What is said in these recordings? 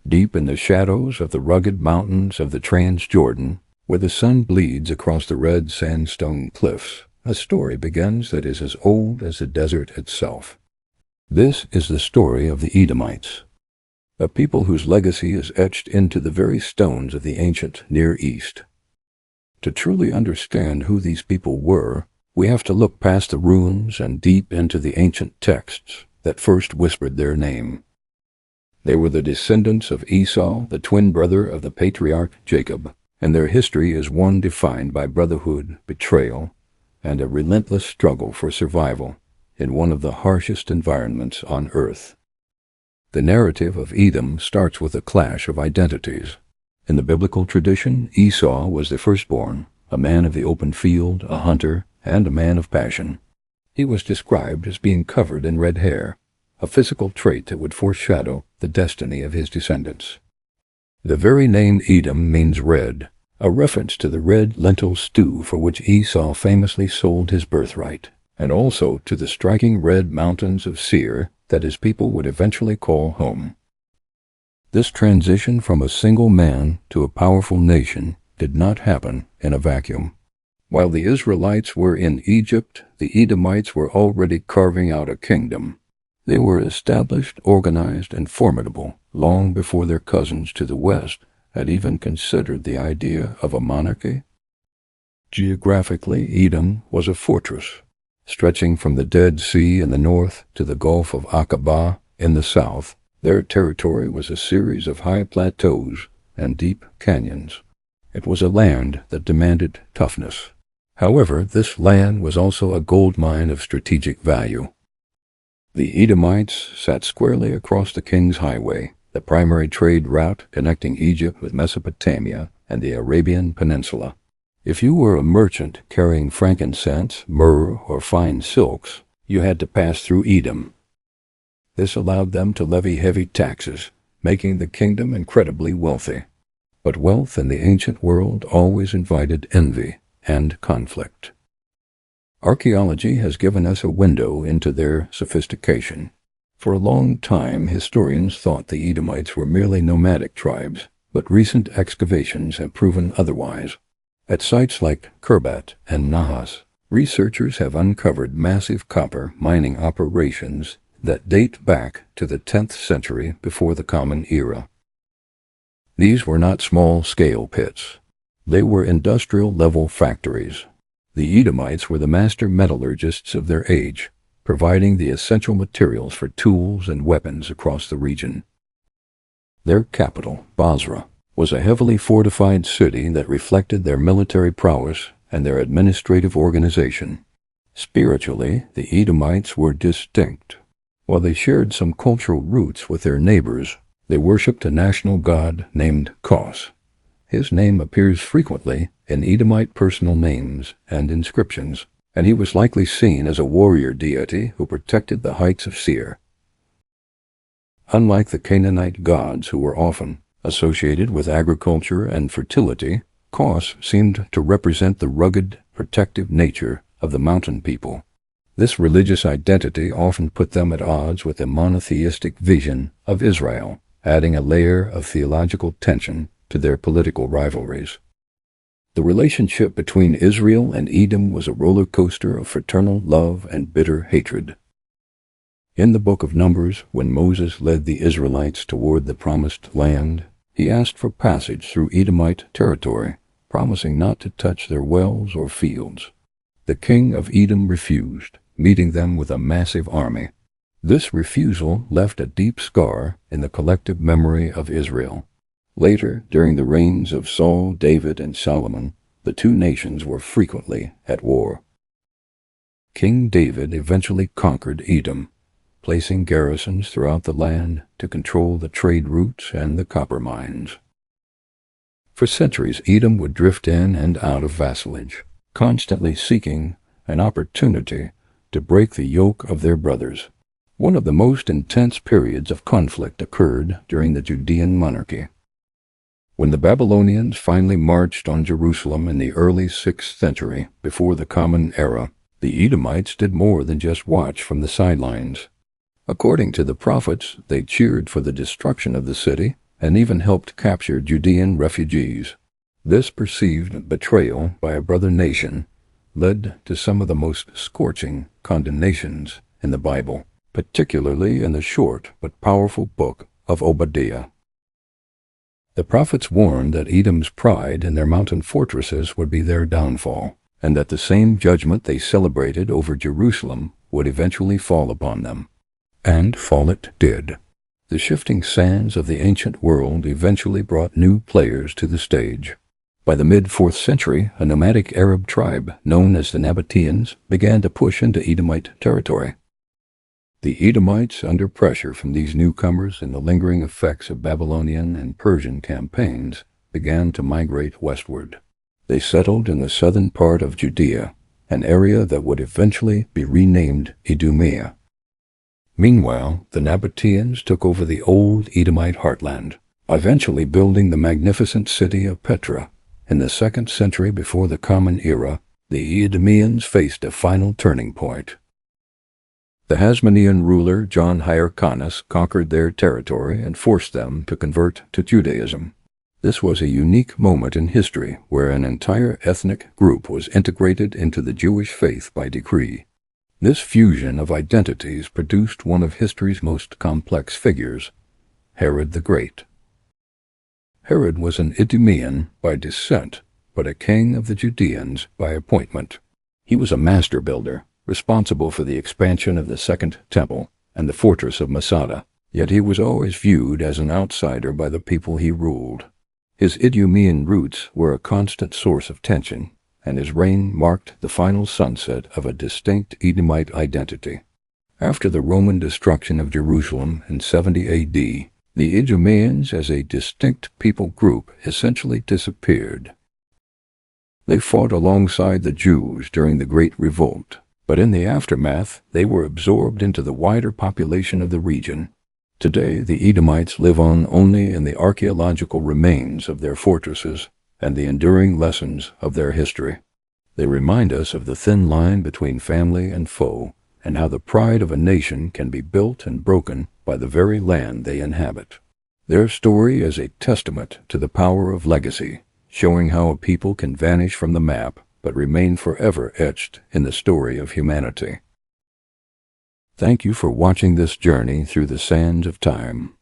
Deep in the shadows of the rugged mountains of the Transjordan, where the sun bleeds across the red sandstone cliffs, a story begins that is as old as the desert itself. This is the story of the Edomites, a people whose legacy is etched into the very stones of the ancient Near East. To truly understand who these people were, we have to look past the ruins and deep into the ancient texts that first whispered their name. They were the descendants of Esau, the twin brother of the patriarch Jacob, and their history is one defined by brotherhood, betrayal, and a relentless struggle for survival in one of the harshest environments on earth. The narrative of Edom starts with a clash of identities. In the biblical tradition, Esau was the firstborn, a man of the open field, a hunter, and a man of passion. He was described as being covered in red hair, a physical trait that would foreshadow the destiny of his descendants. The very name Edom means red, a reference to the red lentil stew for which Esau famously sold his birthright, and also to the striking red mountains of Seir that his people would eventually call home. This transition from a single man to a powerful nation did not happen in a vacuum. While the Israelites were in Egypt, the Edomites were already carving out a kingdom. They were established, organized, and formidable long before their cousins to the west had even considered the idea of a monarchy. Geographically, Edom was a fortress, stretching from the Dead Sea in the north to the Gulf of Aqaba in the south. Their territory was a series of high plateaus and deep canyons. It was a land that demanded toughness. However, this land was also a gold mine of strategic value. The Edomites sat squarely across the King's Highway, the primary trade route connecting Egypt with Mesopotamia and the Arabian Peninsula. If you were a merchant carrying frankincense, myrrh, or fine silks, you had to pass through Edom. This allowed them to levy heavy taxes, making the kingdom incredibly wealthy. But wealth in the ancient world always invited envy and conflict. Archaeology has given us a window into their sophistication. For a long time, historians thought the Edomites were merely nomadic tribes, but recent excavations have proven otherwise. At sites like Kerbat and Nahas, researchers have uncovered massive copper mining operations that date back to the 10th century before the Common Era. These were not small-scale pits. They were industrial-level factories. The Edomites were the master metallurgists of their age, providing the essential materials for tools and weapons across the region. Their capital, Basra, was a heavily fortified city that reflected their military prowess and their administrative organization. Spiritually, the Edomites were distinct. While they shared some cultural roots with their neighbors, they worshipped a national god named Kos. His name appears frequently in Edomite personal names and inscriptions, and he was likely seen as a warrior deity who protected the heights of Seir. Unlike the Canaanite gods, who were often associated with agriculture and fertility, Kos seemed to represent the rugged, protective nature of the mountain people. This religious identity often put them at odds with the monotheistic vision of Israel, adding a layer of theological tension to their political rivalries. The relationship between Israel and Edom was a roller coaster of fraternal love and bitter hatred. In the book of Numbers, when Moses led the Israelites toward the promised land, he asked for passage through Edomite territory, promising not to touch their wells or fields. The king of Edom refused, meeting them with a massive army. This refusal left a deep scar in the collective memory of Israel. Later, during the reigns of Saul, David, and Solomon, the two nations were frequently at war. King David eventually conquered Edom, placing garrisons throughout the land to control the trade routes and the copper mines. For centuries, Edom would drift in and out of vassalage, constantly seeking an opportunity to break the yoke of their brothers. One of the most intense periods of conflict occurred during the Judean monarchy. When the Babylonians finally marched on Jerusalem in the early 6th century before the Common Era, the Edomites did more than just watch from the sidelines. According to the prophets, they cheered for the destruction of the city and even helped capture Judean refugees. This perceived betrayal by a brother nation led to some of the most scorching condemnations in the Bible, particularly in the short but powerful book of Obadiah. The prophets warned that Edom's pride in their mountain fortresses would be their downfall, and that the same judgment they celebrated over Jerusalem would eventually fall upon them. And fall it did. The shifting sands of the ancient world eventually brought new players to the stage. By the mid-4th century, a nomadic Arab tribe known as the Nabateans began to push into Edomite territory. The Edomites, under pressure from these newcomers and the lingering effects of Babylonian and Persian campaigns, began to migrate westward. They settled in the southern part of Judea, an area that would eventually be renamed Idumea. Meanwhile, the Nabateans took over the old Edomite heartland, eventually building the magnificent city of Petra. In the 2nd century before the Common Era, the Edomians faced a final turning point. The Hasmonean ruler John Hyrcanus conquered their territory and forced them to convert to Judaism. This was a unique moment in history where an entire ethnic group was integrated into the Jewish faith by decree. This fusion of identities produced one of history's most complex figures, Herod the Great. Herod was an Idumean by descent, but a king of the Judeans by appointment. He was a master builder, responsible for the expansion of the Second Temple and the fortress of Masada, yet he was always viewed as an outsider by the people he ruled. His Idumean roots were a constant source of tension, and his reign marked the final sunset of a distinct Edomite identity. After the Roman destruction of Jerusalem in 70 A.D., the Idumeans as a distinct people group essentially disappeared. They fought alongside the Jews during the Great Revolt, but in the aftermath they were absorbed into the wider population of the region. Today the Edomites live on only in the archaeological remains of their fortresses and the enduring lessons of their history. They remind us of the thin line between family and foe, and how the pride of a nation can be built and broken by the very land they inhabit. Their story is a testament to the power of legacy, showing how a people can vanish from the map but remain forever etched in the story of humanity. Thank you for watching this journey through the sands of time.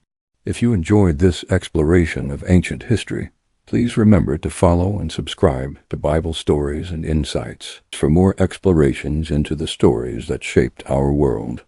If you enjoyed this exploration of ancient history, please remember to follow and subscribe to Bible Stories and Insights for more explorations into the stories that shaped our world.